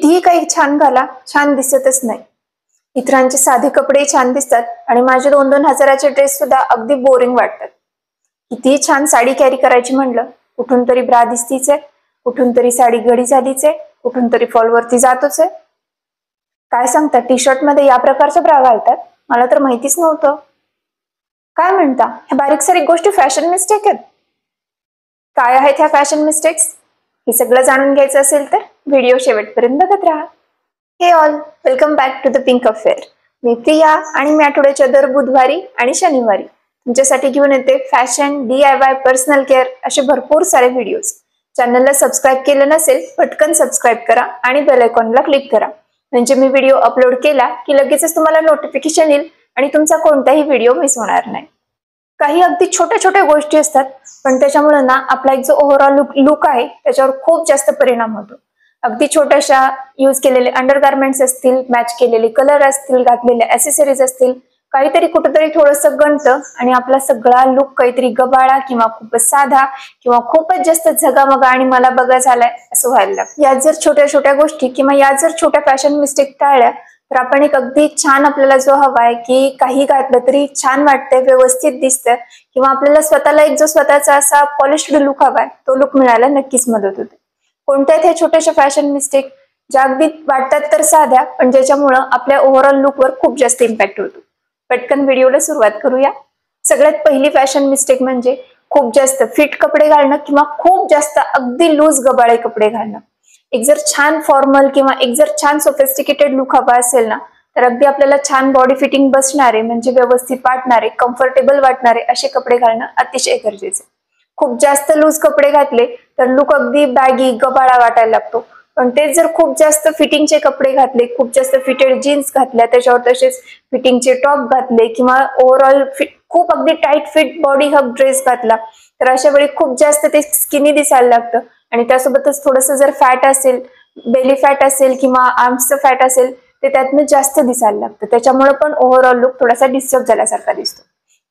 कितीही काही छान घाला, छान दिसतच नाही। इतरांचे साधे कपडे छान दिसतात आणि माझे 2-2 हजाराचे ड्रेस सुद्धा अगदी बोरिंग वाटतात। कितीही छान साडी कॅरी करायची म्हणलं, कुठून तरी ब्रा दिसतीच आहे, कुठून तरी साडी गडी झालीच आहे, कुठून तरी फॉलवरती जातोच आहे। काय सांगतात, टी शर्ट मध्ये या प्रकारचा ब्रा घालतात? मला तर माहितीच नव्हतं। काय म्हणता, ह्या बारीक सारीक गोष्टी फॅशन मिस्टेक आहेत? काय आहेत ह्या फॅशन मिस्टेक्स? हे सगळं जाणून घ्यायचं असेल तर व्हिडिओ शेवटपर्यंत बघत राहा। Hey all, welcome back to the pink affair. मी प्रिया आणि मी आठवड्याच्या दर बुधवारी आणि शनिवारी तुमच्यासाठी घेऊन येते फॅशन, DIY, पर्सनल केअर असे भरपूर सारे व्हिडिओज। चॅनलला सबस्क्राईब केलं नसेल पटकन सबस्क्राईब करा आणि बेल आयकॉनला क्लिक करा, म्हणजे मी व्हिडिओ अपलोड केला की लगेचच तुम्हाला नोटिफिकेशन येईल आणि तुमचा कोणताही व्हिडिओ मिस होणार नाही। काही अगदी छोट्या छोट्या गोष्टी असतात, पण त्याच्यामुळे ना आपला एक जो ओव्हरऑल लुक आहे त्याच्यावर खूप जास्त परिणाम होतो। अगदी छोट्याशा यूज केलेले अंडरगार्मेंट्स असतील, मॅच केलेले कलर असतील, घातलेले ॲक्सेसरीज असतील, काहीतरी कुठेतरी थोडंसं गणतं आणि आपला सगळा लुक काहीतरी गबाळा किंवा खूपच साधा किंवा खूपच जास्त झगामगा आणि मला बघा झालाय असं व्हायला लागतं। यात जर छोट्या छोट्या गोष्टी किंवा या जर छोट्या फॅशन मिस्टेक टाळल्या तर आपण एक अगदी छान, आपल्याला जो हवाय की काही घातलं तरी छान वाटतंय, व्यवस्थित दिसतंय किंवा आपल्याला स्वतःला एक जो स्वतःचा असा पॉलिश्ड लुक हवाय तो लुक मिळायला नक्कीच मदत होते। कोणत्या त्या छोट्याशा फॅशन मिस्टेक ज्या अगदी वाटतात तर साध्या, पण ज्याच्यामुळे आपल्या ओव्हरऑल लुकवर खूप जास्त इम्पॅक्ट होतो। पटकन व्हिडिओला सुरुवात करूया। सगळ्यात पहिली फॅशन मिस्टेक म्हणजे खूप जास्त फिट कपडे घालणं किंवा खूप जास्त अगदी लूज गबाळे कपडे घालणं। एक जर छान फॉर्मल किंवा एक जर छान सोफिस्टिकेटेड लुक हवा असेल ना, तर अगदी आपल्याला छान बॉडी फिटिंग बसणारे, म्हणजे व्यवस्थित वाटणारे, कम्फर्टेबल वाटणारे असे कपडे घालणं अतिशय गरजेचे। खूप जास्त लूज कपडे घातले तर लुक अगदी बॅगी, गबाळा वाटायला लागतो, पण तेच जर खूप जास्त फिटिंगचे कपडे घातले, खूप जास्त फिटेड जीन्स घातल्या, त्याच्यावर तसेच फिटिंगचे टॉप घातले किंवा ओव्हरऑल खूप अगदी टाईट फिट बॉडी हग ड्रेस घातला, तर अशा वेळी खूप जास्त ते स्किनी दिसायला लागतं आणि त्यासोबतच थोडंसं जर फॅट असेल, बेली फॅट असेल किंवा आर्म्सचं फॅट असेल ते त्यातनं जास्त दिसायला लागतं। त्याच्यामुळे पण ओव्हरऑल लुक थोडासा डिस्टर्ब झाल्यासारखा दिसतो।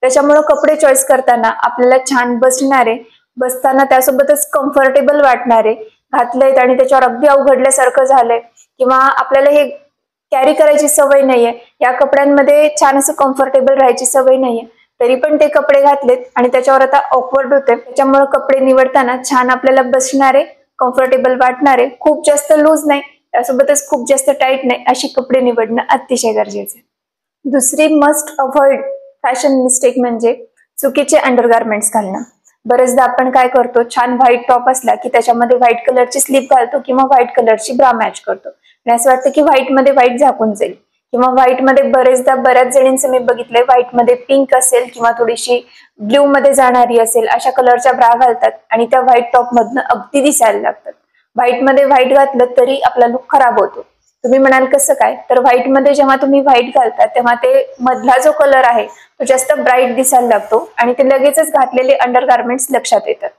त्याच्यामुळे कपडे चॉईस करताना आपल्याला छान बसणारे, बसताना त्यासोबतच कम्फर्टेबल वाटणारे घातलेत आणि त्याच्यावर अगदी अवघडल्यासारखं झालंय किंवा आपल्याला हे कॅरी करायची सवय नाहीये, या कपड्यांमध्ये छान असं कम्फर्टेबल राहायची सवय नाहीये, तरी पण ते कपडे घातलेत आणि त्याच्यावर आता ऑकवर्ड होते। त्याच्यामुळे कपडे निवडताना छान आपल्याला बसणारे, कम्फर्टेबल वाटणारे, खूप जास्त लूज नाही, त्यासोबतच खूप जास्त टाईट नाही अशी कपडे निवडणं अतिशय गरजेचे। दुसरी मस्ट अवॉइड फॅशन मिस्टेक म्हणजे चुकीचे अंडरगार्मेंट्स घालणं। बरेचदा आपण काय करतो, छान व्हाईट टॉप असला की त्याच्यामध्ये व्हाईट कलरची स्लीप घालतो किंवा व्हाईट कलरची ब्रा मॅच करतो आणि असं वाटतं की व्हाईट मध्ये व्हाईट झाकून जाईल, किंवा व्हाईट मध्ये बऱ्याच जणींचं मी बघितलंय व्हाईट मध्ये पिंक असेल किंवा थोडीशी ब्ल्यू मध्ये जाणारी असेल अशा कलरच्या ब्रा घालतात आणि त्या व्हाईट टॉप मधनं अगदी दिसायला लागतात। व्हाईट मध्ये व्हाईट घातलं तरी आपला लुक खराब होतो। तुम्ही म्हणाल कसं काय, तर व्हाईट मध्ये जेव्हा तुम्ही व्हाईट घालता तेव्हा ते मधला जो कलर आहे तो जास्त ब्राईट दिसायला लागतो आणि ते लगेचच घातलेले अंडरगार्मेंट्स लक्षात येतात।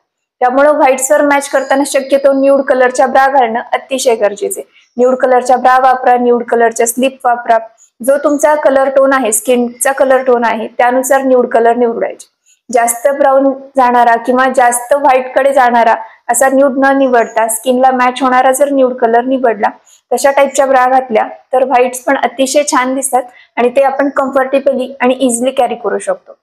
त्यामुळे व्हाईट्सवर मॅच करताना शक्यतो न्यूड कलरच्या ब्रा घालणं अतिशय गरजेचे। न्यूड कलरच्या ब्रा वापरा, न्यूड कलरच्या स्लीप वापरा, जो तुमचा कलर टोन आहे, स्किनचा कलर टोन आहे त्यानुसार न्यूड कलर निवडायचे। जास्त ब्राऊन जाणारा किंवा जास्त व्हाईट कडे जाणारा असा न्यूड न निवडता स्किनला मॅच होणारा जर न्यूड कलर निवडला, तशा टाईपच्या ब्रा घातल्या तर व्हाईट्स पण अतिशय छान दिसतात आणि ते आपण कम्फर्टेबली आणि इझिली कॅरी करू शकतो।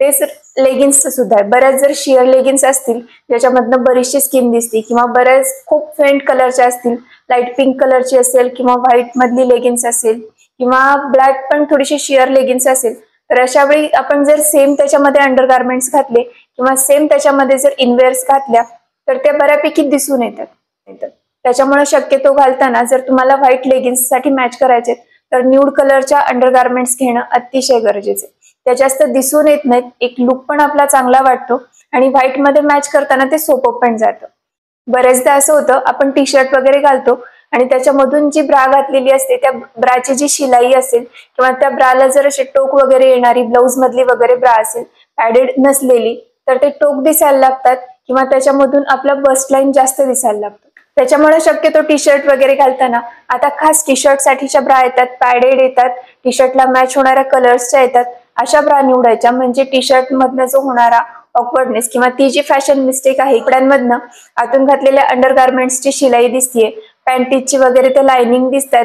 तेच लेगिन्सचं सुद्धा आहे। बऱ्याच जर शिअर लेगिन्स असतील ज्याच्यामधनं बरीचशी स्किन दिसते किंवा बऱ्याच खूप फेंट कलरच्या असतील, लाईट पिंक कलरची असेल किंवा व्हाईट मधली लेगिन्स असेल किंवा ब्लॅक पण थोडीशी शिअर लेगिन्स असेल, तर अशा वेळी आपण जर सेम त्याच्यामध्ये अंडरगार्मेंट्स घातले किंवा सेम त्याच्यामध्ये जर इनवेअर्स घातल्या तर त्या बऱ्यापैकी दिसून येतात। त्याच्यामुळे शक्यतो घालताना जर तुम्हाला व्हाईट लेगिन्स साठी मॅच करायचे तर न्यूड कलरच्या अंडरगार्मेंट्स घेणं अतिशय गरजेचे। त्या जास्त दिसून येत नाहीत, एक लुक पण आपला चांगला वाटतो आणि व्हाईट मध्ये मॅच करताना ते सोपं पण जातं। बरेचदा असं होतं, आपण टी शर्ट वगैरे घालतो आणि त्याच्यामधून जी ब्रा घातलेली असते त्या ब्राची जी शिलाई असेल किंवा त्या ब्राला जर असे टोक वगैरे येणारी ब्लाऊज मधली वगैरे ब्रा असेल, पॅडेड नसलेली, तर ते टोक दिसायला लागतात किंवा त्याच्यामधून आपला बस्ट लाईन जास्त दिसायला लागतो। त्याच्यामुळे शक्यतो टी शर्ट वगैरे घालताना आता खास टी शर्ट साठीच्या ब्रा येतात, पॅडेड येतात, टी शर्टला मॅच होणाऱ्या कलर्सच्या येतात, अशा ब्रा निवडायच्या, म्हणजे टी शर्ट मधनं जो होणारा ऑकवर्डनेस किंवा ती जी फॅशन मिस्टेक आहे कपड्यांमधनं आतून घातलेल्या अंडरगार्मेंट्सची शिलाई दिसतीये, पॅन्टीची वगैरे ते लाइनिंग दिसतात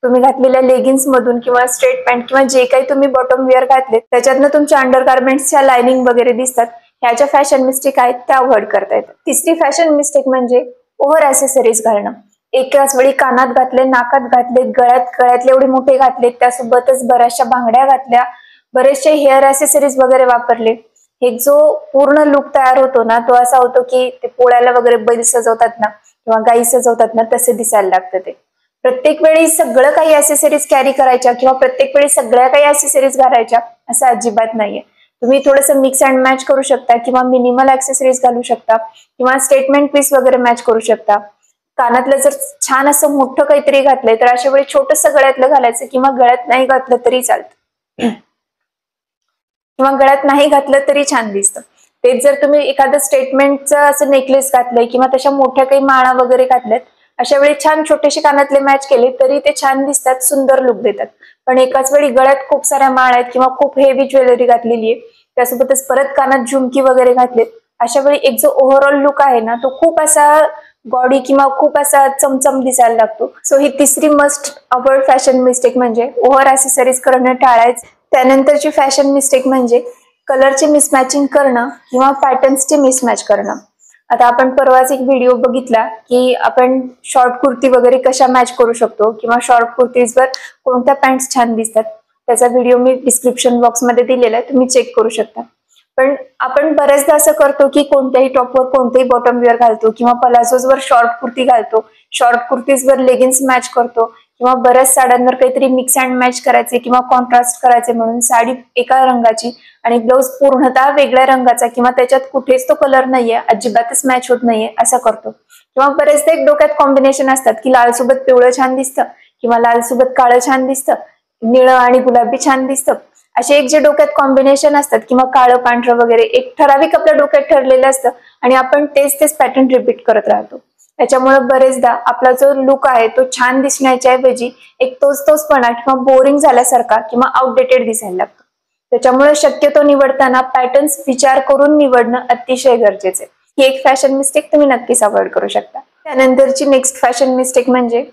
तुम्ही घातलेल्या लेगिन्स मधून, किंवा स्ट्रेट पॅन्ट किंवा जे काही तुम्ही बॉटम वेअर घातले त्याच्यातनं तुमच्या अंडरगार्मेंट्सच्या लाइनिंग वगैरे दिसतात. ह्या ज्या फॅशन मिस्टेक आहेत त्या अवॉइड करता येतात. तिसरी फॅशन मिस्टेक म्हणजे ओव्हर ऍसेसरीज घालणं. एकाच वेळी कानात घातले, नाकात घातलेत, गळ्यातले एवढे मोठे घातलेत, त्यासोबतच बऱ्याचशा बांगड्या घातल्या, बरेचसे हेअर ऍसेसरीज वगैरे वापरले. एक जो पूर्ण लुक तयार होतो ना तो असा होतो की ते पोळ्याला वगैरे बैल सजवतात ना किंवा गाई सजवतात ना तसे दिसायला लागतं. ते प्रत्येक वेळी सगळं काही ऍसेसरीज कॅरी करायच्या किंवा प्रत्येक वेळी सगळ्या काही ऍसेसरीज घालायच्या असं अजिबात नाहीये. तुम्ही थोडंसं मिक्स अँड मॅच करू शकता किंवा मिनिमल ऍक्सेसरीज घालू शकता किंवा स्टेटमेंट पीस वगैरे मॅच करू शकता. कानातलं जर छान असं मोठं काहीतरी घातलंय तर अशा वेळी छोटंसं गळ्यातलं घालायचं किंवा गळ्यात नाही घातलं तरी चालतं किंवा गळ्यात नाही घातलं तरी छान दिसतं. तेच जर तुम्ही एखादं स्टेटमेंटचं असं नेकलेस घातलंय किंवा तशा मोठ्या काही माळा वगैरे घातल्यात अशा वेळी छान छोटेसे कानातले मॅच केले तरी ते छान दिसतात, सुंदर लुक देतात. पण एकाच वेळी गळ्यात खूप साऱ्या माळा आहेत किंवा खूप हेवी ज्वेलरी घातलेली आहे, त्यासोबतच परत कानात झुमकी वगैरे घातले, अशा वेळी एक जो ओव्हरऑल लुक आहे ना तो खूप असा गॉडी किंवा खूप असा चमचम दिसायला लागतो. सो ही तिसरी मस्ट अवॉइड फॅशन मिस्टेक म्हणजे ओव्हर ऍसेसरीज करणं टाळायचं. त्यानंतरची फॅशन मिस्टेक म्हणजे कलरचे मिसमॅचिंग करणं किंवा पॅटर्न्सचे मिसमॅच करणं. आता आपण परवाच एक व्हिडिओ बघितला की आपण शॉर्ट कुर्ती वगैरे कशा मॅच करू शकतो किंवा शॉर्ट कुर्तीजवर कोणत्या पॅन्ट्स छान दिसतात, त्याचा व्हिडिओ मी डिस्क्रिप्शन बॉक्समध्ये दिलेला आहे, तुम्ही चेक करू शकता. पण आपण बरेचदा असं करतो की कोणत्याही टॉपवर कोणतेही बॉटम वेअर घालतो किंवा पलाझोजवर शॉर्ट कुर्ती घालतो, शॉर्ट कुर्तीजवर लेगिन्स मॅच करतो किंवा बऱ्याच साड्यांवर काहीतरी मिक्स अँड मॅच करायचे किंवा कॉन्ट्रास्ट करायचे म्हणून साडी एका रंगाची आणि ब्लाऊज पूर्णतः वेगळ्या रंगाचा किंवा त्याच्यात कुठेच तो कलर नाहीये, अजिबातच मॅच होत नाहीये असं करतो. किंवा बरेचदा एक डोक्यात कॉम्बिनेशन असतात की लाल सोबत पिवळं छान दिसतं किंवा लाल सोबत काळं छान दिसतं, निळं आणि गुलाबी छान दिसतं, असे एक जे डोक्यात कॉम्बिनेशन असतात किंवा काळं पांढरं वगैरे एक ठराविक आपल्या डोक्यात ठरलेलं असतं आणि आपण तेच पॅटर्न रिपीट करत राहतो. त्याच्यामुळे बरेचदा आपला जो लुक आहे तो छान दिसण्याच्या ऐवजी एक तोचपणा किंवा बोरिंग झाल्यासारखा किंवा आउटडेटेड दिसायला लागतो. त्याच्यामुळे शक्यतो निवडताना पॅटर्न्स विचार करून निवडणं अतिशय गरजेचं आहे. ही एक फॅशन मिस्टेक तुम्ही नक्कीच अवॉइड करू शकता. त्यानंतरची नेक्स्ट फॅशन मिस्टेक म्हणजे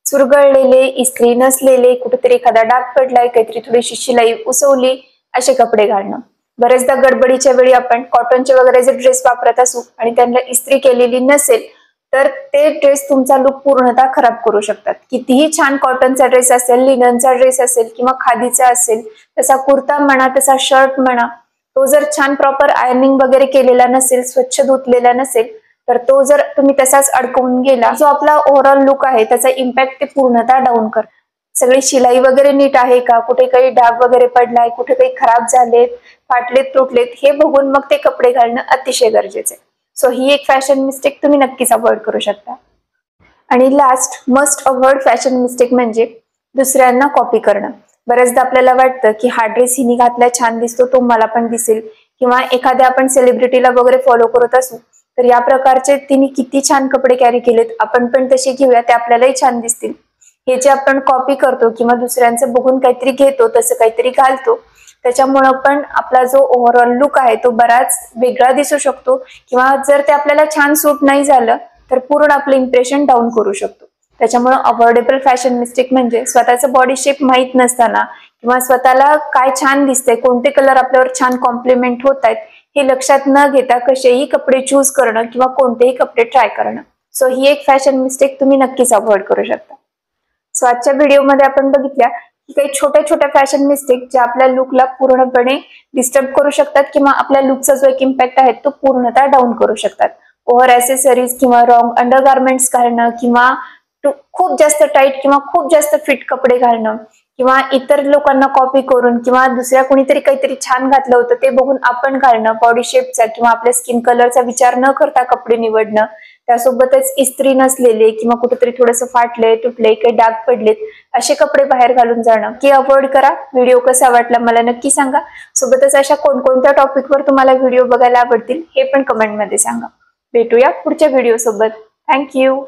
चुरगळलेले, इस्त्री नसलेले, कुठेतरी एखादा डाग पडलाय, काहीतरी थोडीशी शिलाई उसवली असे कपडे घालणं. बरेचदा गडबडीच्या वेळी आपण कॉटनचे वगैरे जे ड्रेस वापरत असू आणि त्यांना इस्त्री केलेली नसेल तर ते ड्रेस तुमचा लुक पूर्णतः खराब करू शकतात. कितीही छान कॉटनचा ड्रेस असेल, लिननचा ड्रेस असेल किंवा खादीचा असेल, तसा कुर्ता म्हणा, तसा शर्ट म्हणा, तो जर छान प्रॉपर आयर्निंग वगैरे केलेला नसेल, स्वच्छ धुतलेला नसेल तर तो जर तुम्ही तसाच अडकवून गेला, जो आपला ओव्हरऑल लुक आहे त्याचा इम्पॅक्ट ते पूर्णतः डाऊन कर. सगळी शिलाई वगैरे नीट आहे का, कुठे काही डाग वगैरे पडलाय, कुठे काही खराब झालेत, फाटलेत, तुटलेत, हे बघून मग ते कपडे घालणं अतिशय गरजेचं आहे. सो ही एक फॅशन मिस्टेक तुम्ही नक्कीच अवॉइड करू शकता. आणि last must avoid fashion mistake म्हणजे दुसऱ्यांना कॉपी करणं. बऱ्याचदा आपल्याला वाटतं की हा ड्रेस हिने घातलाय, छान दिसतो, तो मला पण दिसेल, किंवा एखाद्या आपण सेलिब्रिटीला वगैरे फॉलो करत असू तर या प्रकारचे तिने किती छान कपडे कॅरी केलेत, आपण पण तसे घेऊया, ते आपल्यालाही छान दिसतील. हे जे आपण कॉपी करतो किंवा दुसऱ्यांचं बघून काहीतरी घेतो, तसं काहीतरी घालतो, त्याच्यामुळं पण आपला जो ओव्हरऑल लुक आहे तो बराच वेगळा दिसू शकतो किंवा जर ते आपल्याला छान सूट नाही झालं तर पूर्ण आपलं इम्प्रेशन डाऊन करू शकतो. त्याच्यामुळे अवॉइडेबल फॅशन मिस्टेक म्हणजे स्वतःचं बॉडी शेप माहीत नसताना किंवा स्वतःला काय छान दिसतंय, कोणते कलर आपल्यावर छान कॉम्प्लिमेंट होत आहेत हे लक्षात न घेता कसेही कपडे चूज करणं किंवा कोणतेही कपडे ट्राय करणं. सो ही एक फॅशन मिस्टेक तुम्ही नक्कीच अवॉइड करू शकता. सो आजच्या व्हिडिओमध्ये आपण बघितल्या की काही छोट्या फॅशन मिस्टेक ज्या आपल्या लुकला पूर्णपणे डिस्टर्ब करू शकतात किंवा आपल्या लुकचा जो एक इम्पॅक्ट आहे तो पूर्णतः डाऊन करू शकतात. ओव्हर ऍसेसरीज किंवा रॉंग अंडरगार्मेंट्स घालणं किंवा खूप जास्त टाईट किंवा खूप जास्त फिट कपडे घालणं किंवा इतर लोकांना कॉपी करून किंवा दुसऱ्या कोणीतरी काहीतरी छान घातलं होतं ते बघून आपण घालणं, बॉडी शेपचा किंवा आपल्या स्किन कलरचा विचार न करता कपडे निवडणं, त्यासोबतच इस्त्री नसलेले किंवा कुठेतरी थोडंसं फाटले, तुटले, काही डाग पडलेत असे कपडे बाहेर घालून जाणं की अवॉइड करा. व्हिडिओ कसा वाटला मला नक्की सांगा. सोबतच अशा कोणकोणत्या टॉपिकवर तुम्हाला व्हिडिओ बघायला आवडतील हे पण कमेंटमध्ये सांगा. भेटूया पुढच्या व्हिडिओ सोबत. थँक्यू.